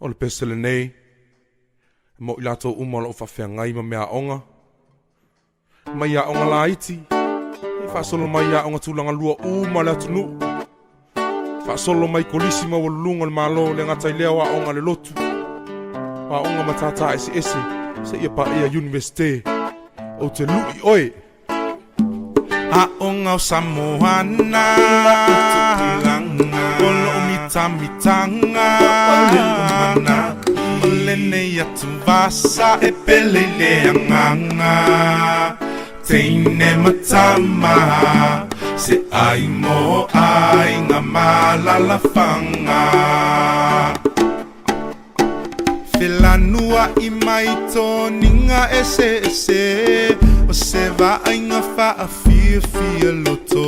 o le pesele nei, mo I lato umalo o whawhiangai ma mea onga. Mai a onga la iti, e whasolo mai a onga tūlanga lua umale atunu. Whasolo mai kolisi ma walunga le malo le ngatai leo a onga le lotu. A onga matata ese se ia pa ia universite, o te lui oe. A onga o Samoana, olo o mitanga, o lene atu vasa e pele le anganga. Teine matama, se ai mo ai ngā malalafanga. Whilanua I mai tōninga ese, o Savai'i ngā whaafia loto.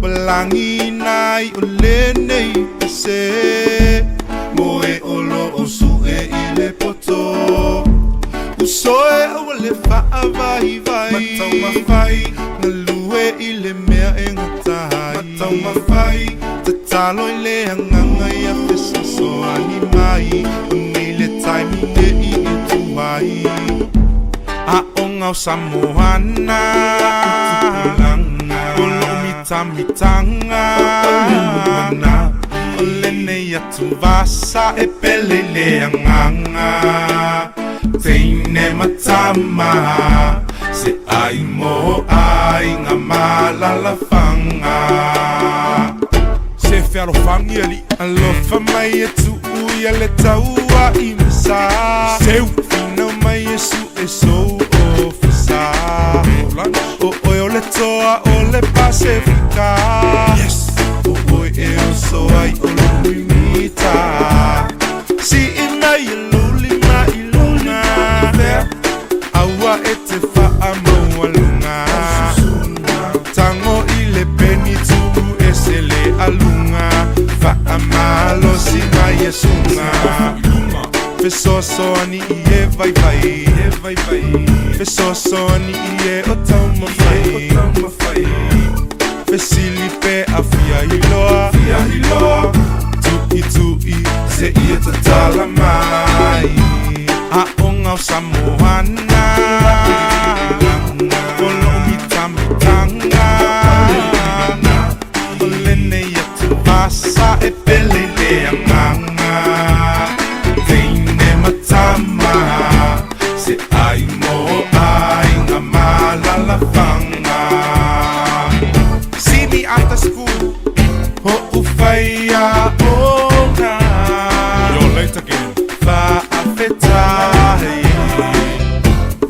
Walangi nai o lenei ese, mo e olo o sue I le poto. Usoe o le whaavai matau mawhai, na lue I le mea e ngatai. Matau mawhai, te talo I le hanganga I a whisa so ani mai. Taimi te I tuai a onga o Samoana, olo mitanga, o lene atu vasa e pele le anganga. Teine matama, se ai mo ai ngā malalafanga. Se wharofangi ali, alofa mai e tu ui ale taua I misa. Seu fina mai e su e sou ofisa. O oi o le toa o le Pasifika. Yes. O oi e o so ai o lui mita. Si I mai e luli mai I luna. Aua e te wha maua lunga. Tango I le peni tu e se le alunga. Wha malo si mai e sunga. Fesoso ani I e vai vai. Fesoso ani I e o tau mawhai. Fesili pe a fia hiloa. Tui se I e tatala mai. A onga o Samoana, olo mitanga, o lene atu vasa e pele le anganga. Teine matama, se ai mo ai ngā malalafanga. See me after school, ho ufai a onga. You're late again. Whaafetai,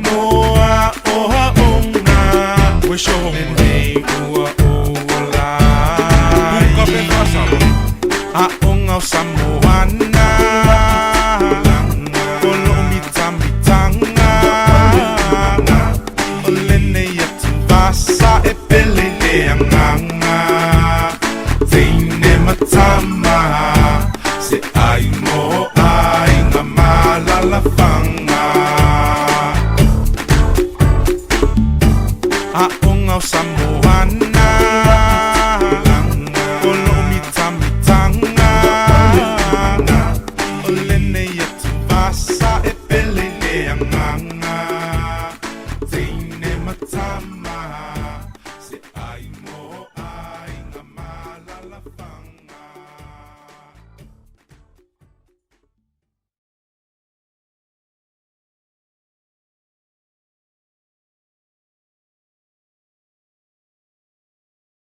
moa oha onga. Wish your home nei ua ola. Buka pe whasalo, a onga o Samoana.